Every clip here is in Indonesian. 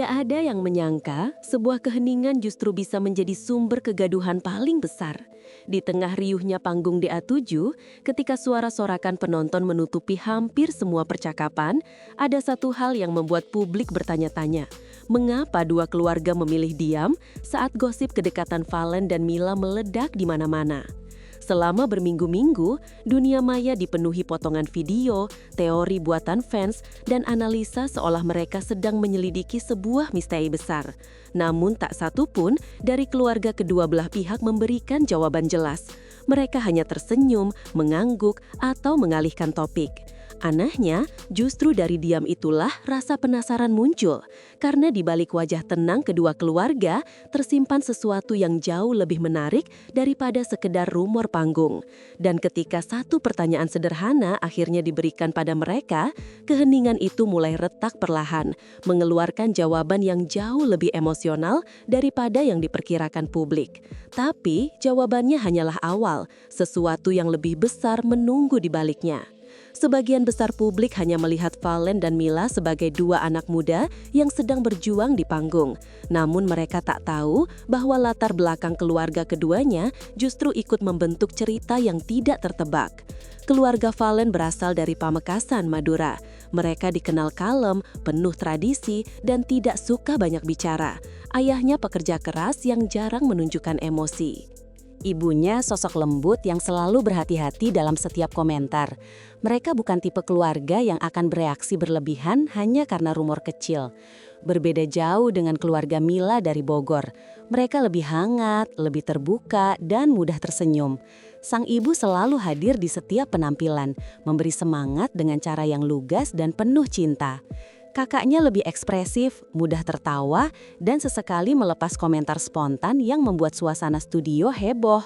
Tidak ada yang menyangka sebuah keheningan justru bisa menjadi sumber kegaduhan paling besar. Di tengah riuhnya panggung DA7, ketika suara sorakan penonton menutupi hampir semua percakapan, ada satu hal yang membuat publik bertanya-tanya. Mengapa dua keluarga memilih diam saat gosip kedekatan Valen dan Mila meledak di mana-mana? Selama berminggu-minggu, dunia maya dipenuhi potongan video, teori buatan fans, dan analisa seolah mereka sedang menyelidiki sebuah misteri besar. Namun tak satu pun dari keluarga kedua belah pihak memberikan jawaban jelas. Mereka hanya tersenyum, mengangguk, atau mengalihkan topik. Anehnya, justru dari diam itulah rasa penasaran muncul. Karena di balik wajah tenang kedua keluarga, tersimpan sesuatu yang jauh lebih menarik daripada sekedar rumor panggung. Dan ketika satu pertanyaan sederhana akhirnya diberikan pada mereka, keheningan itu mulai retak perlahan, mengeluarkan jawaban yang jauh lebih emosional daripada yang diperkirakan publik. Tapi, jawabannya hanyalah awal, sesuatu yang lebih besar menunggu di baliknya. Sebagian besar publik hanya melihat Valen dan Mila sebagai dua anak muda yang sedang berjuang di panggung. Namun mereka tak tahu bahwa latar belakang keluarga keduanya justru ikut membentuk cerita yang tidak tertebak. Keluarga Valen berasal dari Pamekasan, Madura. Mereka dikenal kalem, penuh tradisi, dan tidak suka banyak bicara. Ayahnya pekerja keras yang jarang menunjukkan emosi. Ibunya sosok lembut yang selalu berhati-hati dalam setiap komentar. Mereka bukan tipe keluarga yang akan bereaksi berlebihan hanya karena rumor kecil. Berbeda jauh dengan keluarga Mila dari Bogor. Mereka lebih hangat, lebih terbuka, dan mudah tersenyum. Sang ibu selalu hadir di setiap penampilan, memberi semangat dengan cara yang lugas dan penuh cinta. Kakaknya lebih ekspresif, mudah tertawa, dan sesekali melepas komentar spontan yang membuat suasana studio heboh.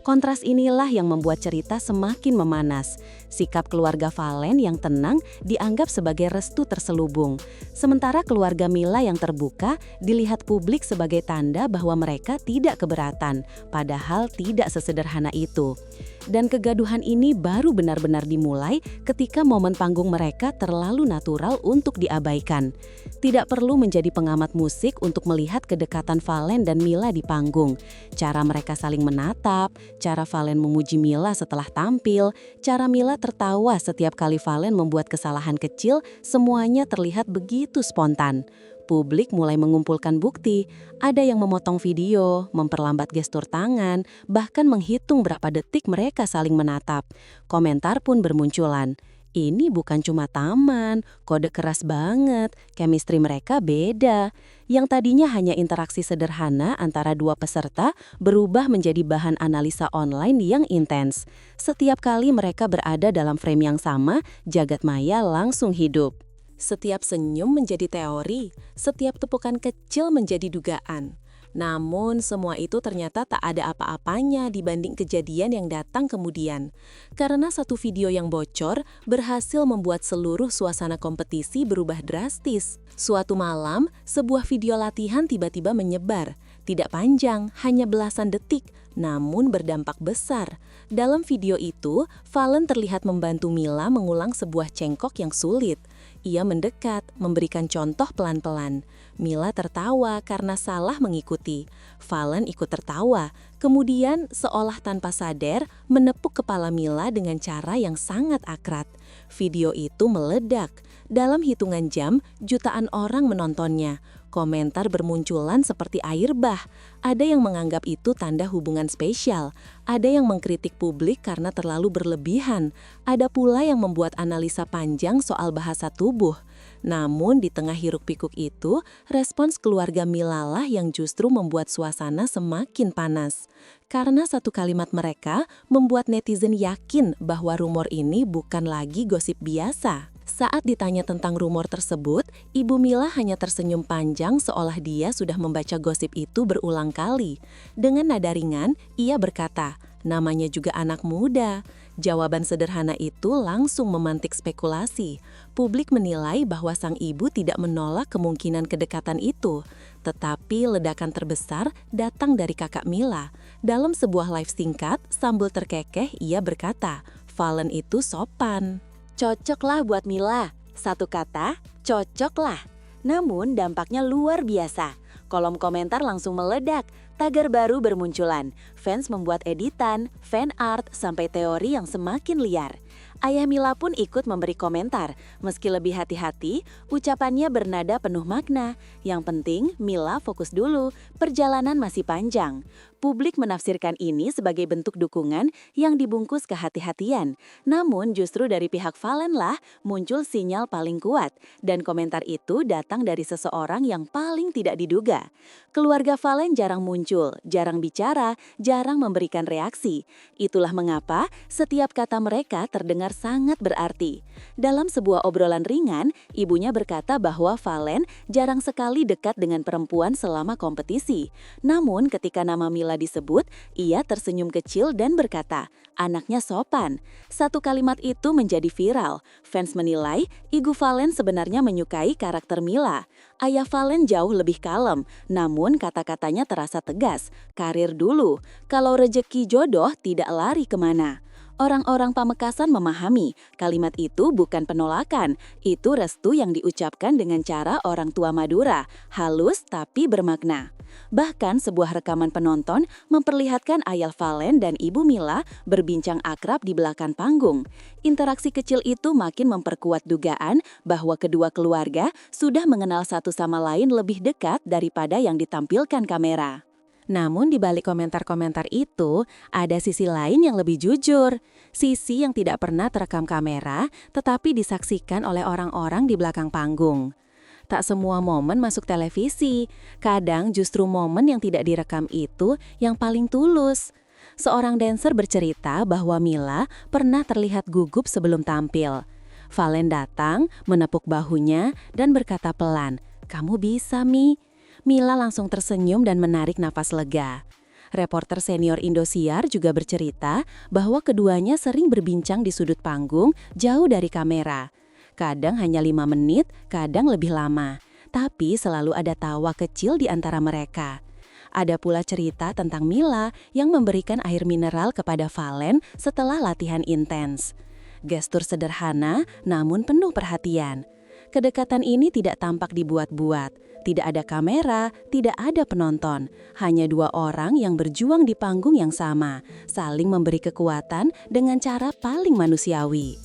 Kontras inilah yang membuat cerita semakin memanas. Sikap keluarga Valen yang tenang dianggap sebagai restu terselubung. Sementara keluarga Mila yang terbuka dilihat publik sebagai tanda bahwa mereka tidak keberatan, padahal tidak sesederhana itu. Dan kegaduhan ini baru benar-benar dimulai ketika momen panggung mereka terlalu natural untuk diabaikan. Tidak perlu menjadi pengamat musik untuk melihat kedekatan Valen dan Mila di panggung. Cara mereka saling menatap, cara Valen memuji Mila setelah tampil, cara Mila tertawa setiap kali Valen membuat kesalahan kecil, semuanya terlihat begitu spontan. Publik mulai mengumpulkan bukti, ada yang memotong video, memperlambat gestur tangan, bahkan menghitung berapa detik mereka saling menatap. Komentar pun bermunculan. Ini bukan cuma taman, kode keras banget, chemistry mereka beda. Yang tadinya hanya interaksi sederhana antara dua peserta berubah menjadi bahan analisa online yang intens. Setiap kali mereka berada dalam frame yang sama, jagat maya langsung hidup. Setiap senyum menjadi teori, setiap tepukan kecil menjadi dugaan. Namun semua itu ternyata tak ada apa-apanya dibanding kejadian yang datang kemudian. Karena satu video yang bocor berhasil membuat seluruh suasana kompetisi berubah drastis. Suatu malam, sebuah video latihan tiba-tiba menyebar. Tidak panjang, hanya belasan detik, namun berdampak besar. Dalam video itu, Valen terlihat membantu Mila mengulang sebuah cengkok yang sulit. Ia mendekat, memberikan contoh pelan-pelan. Mila tertawa karena salah mengikuti. Valen ikut tertawa, kemudian seolah tanpa sadar menepuk kepala Mila dengan cara yang sangat akrab. Video itu meledak. Dalam hitungan jam, jutaan orang menontonnya. Komentar bermunculan seperti air bah. Ada yang menganggap itu tanda hubungan spesial. Ada yang mengkritik publik karena terlalu berlebihan. Ada pula yang membuat analisa panjang soal bahasa tubuh. Namun di tengah hiruk-pikuk itu, respons keluarga Mila lah yang justru membuat suasana semakin panas. Karena satu kalimat mereka membuat netizen yakin bahwa rumor ini bukan lagi gosip biasa. Saat ditanya tentang rumor tersebut, Ibu Mila hanya tersenyum panjang seolah dia sudah membaca gosip itu berulang kali. Dengan nada ringan, ia berkata, namanya juga anak muda. Jawaban sederhana itu langsung memantik spekulasi. Publik menilai bahwa sang ibu tidak menolak kemungkinan kedekatan itu. Tetapi ledakan terbesar datang dari kakak Mila. Dalam sebuah live singkat, sambil terkekeh ia berkata, Valen itu sopan. Cocoklah buat Mila. Satu kata, cocoklah. Namun dampaknya luar biasa. Kolom komentar langsung meledak, tagar baru bermunculan, fans membuat editan, fan art, sampai teori yang semakin liar. Ayah Mila pun ikut memberi komentar. Meski lebih hati-hati, ucapannya bernada penuh makna. Yang penting, Mila fokus dulu, perjalanan masih panjang. Publik menafsirkan ini sebagai bentuk dukungan yang dibungkus kehati-hatian. Namun justru dari pihak Valen lah muncul sinyal paling kuat. Dan komentar itu datang dari seseorang yang paling tidak diduga. Keluarga Valen jarang muncul, jarang bicara, jarang memberikan reaksi. Itulah mengapa setiap kata mereka terdengar sangat berarti. Dalam sebuah obrolan ringan, ibunya berkata bahwa Valen jarang sekali dekat dengan perempuan selama kompetisi. Namun ketika nama Mila disebut, ia tersenyum kecil dan berkata, anaknya sopan. Satu kalimat itu menjadi viral. Fans menilai, Ibu Valen sebenarnya menyukai karakter Mila. Ayah Valen jauh lebih kalem, namun kata-katanya terasa tegas. Karir dulu, kalau rejeki jodoh tidak lari kemana. Orang-orang Pamekasan memahami, kalimat itu bukan penolakan, itu restu yang diucapkan dengan cara orang tua Madura, halus tapi bermakna. Bahkan sebuah rekaman penonton memperlihatkan ayah Valen dan ibu Mila berbincang akrab di belakang panggung. Interaksi kecil itu makin memperkuat dugaan bahwa kedua keluarga sudah mengenal satu sama lain lebih dekat daripada yang ditampilkan kamera. Namun di balik komentar-komentar itu, ada sisi lain yang lebih jujur. Sisi yang tidak pernah terekam kamera, tetapi disaksikan oleh orang-orang di belakang panggung. Tak semua momen masuk televisi, kadang justru momen yang tidak direkam itu yang paling tulus. Seorang dancer bercerita bahwa Mila pernah terlihat gugup sebelum tampil. Valen datang, menepuk bahunya, dan berkata pelan, "Kamu bisa, Mi." Mila langsung tersenyum dan menarik nafas lega. Reporter senior Indosiar juga bercerita bahwa keduanya sering berbincang di sudut panggung jauh dari kamera. Kadang hanya 5 menit, kadang lebih lama. Tapi selalu ada tawa kecil di antara mereka. Ada pula cerita tentang Mila yang memberikan air mineral kepada Valen setelah latihan intens. Gestur sederhana namun penuh perhatian. Kedekatan ini tidak tampak dibuat-buat. Tidak ada kamera, tidak ada penonton. Hanya dua orang yang berjuang di panggung yang sama, saling memberi kekuatan dengan cara paling manusiawi.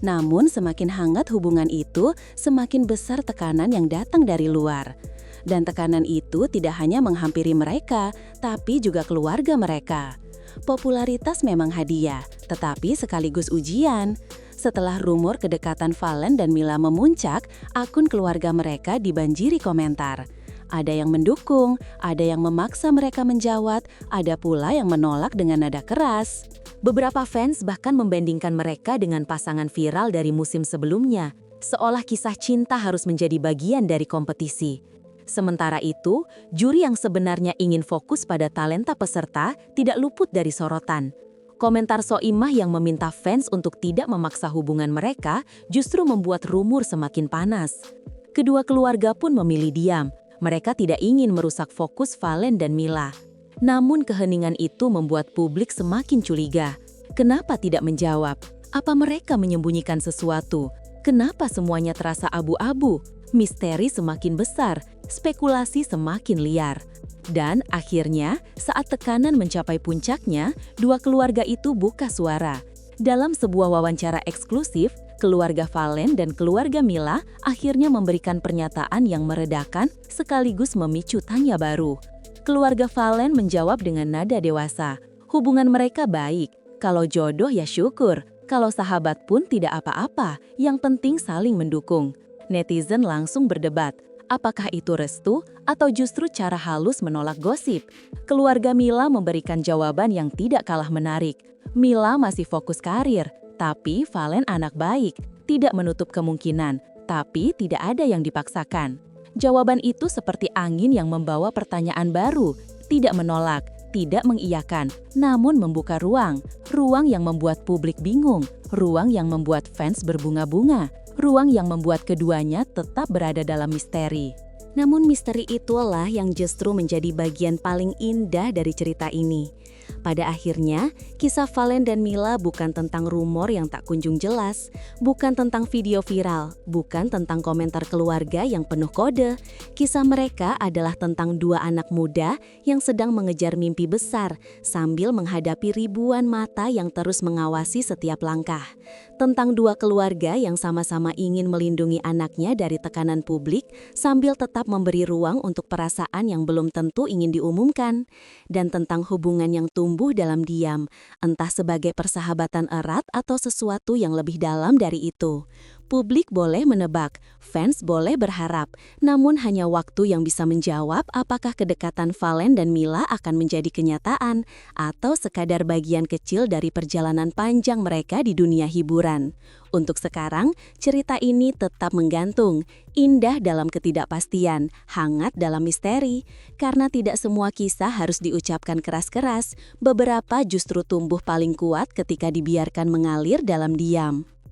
Namun semakin hangat hubungan itu, semakin besar tekanan yang datang dari luar. Dan tekanan itu tidak hanya menghampiri mereka, tapi juga keluarga mereka. Popularitas memang hadiah, tetapi sekaligus ujian. Setelah rumor kedekatan Valen dan Mila memuncak, akun keluarga mereka dibanjiri komentar. Ada yang mendukung, ada yang memaksa mereka menjawab, ada pula yang menolak dengan nada keras. Beberapa fans bahkan membandingkan mereka dengan pasangan viral dari musim sebelumnya, seolah kisah cinta harus menjadi bagian dari kompetisi. Sementara itu, juri yang sebenarnya ingin fokus pada talenta peserta tidak luput dari sorotan. Komentar Soimah yang meminta fans untuk tidak memaksa hubungan mereka justru membuat rumor semakin panas. Kedua keluarga pun memilih diam. Mereka tidak ingin merusak fokus Valen dan Mila. Namun keheningan itu membuat publik semakin curiga. Kenapa tidak menjawab? Apa mereka menyembunyikan sesuatu? Kenapa semuanya terasa abu-abu? Misteri semakin besar, spekulasi semakin liar. Dan akhirnya, saat tekanan mencapai puncaknya, dua keluarga itu buka suara. Dalam sebuah wawancara eksklusif, keluarga Valen dan keluarga Mila akhirnya memberikan pernyataan yang meredakan sekaligus memicu tanya baru. Keluarga Valen menjawab dengan nada dewasa, hubungan mereka baik, kalau jodoh ya syukur, kalau sahabat pun tidak apa-apa, yang penting saling mendukung. Netizen langsung berdebat. Apakah itu restu atau justru cara halus menolak gosip? Keluarga Mila memberikan jawaban yang tidak kalah menarik. Mila masih fokus karir, tapi Valen anak baik. Tidak menutup kemungkinan, tapi tidak ada yang dipaksakan. Jawaban itu seperti angin yang membawa pertanyaan baru. Tidak menolak, tidak mengiyakan, namun membuka ruang. Ruang yang membuat publik bingung, ruang yang membuat fans berbunga-bunga. Ruang yang membuat keduanya tetap berada dalam misteri. Namun misteri itulah yang justru menjadi bagian paling indah dari cerita ini. Pada akhirnya, kisah Valen dan Mila bukan tentang rumor yang tak kunjung jelas, bukan tentang video viral, bukan tentang komentar keluarga yang penuh kode. Kisah mereka adalah tentang dua anak muda yang sedang mengejar mimpi besar sambil menghadapi ribuan mata yang terus mengawasi setiap langkah. Tentang dua keluarga yang sama-sama ingin melindungi anaknya dari tekanan publik sambil tetap memberi ruang untuk perasaan yang belum tentu ingin diumumkan. Dan tentang hubungan yang tumbuh dalam diam, entah sebagai persahabatan erat atau sesuatu yang lebih dalam dari itu. Publik boleh menebak, fans boleh berharap, namun hanya waktu yang bisa menjawab apakah kedekatan Valen dan Mila akan menjadi kenyataan atau sekadar bagian kecil dari perjalanan panjang mereka di dunia hiburan. Untuk sekarang, cerita ini tetap menggantung, indah dalam ketidakpastian, hangat dalam misteri. Karena tidak semua kisah harus diucapkan keras-keras, beberapa justru tumbuh paling kuat ketika dibiarkan mengalir dalam diam.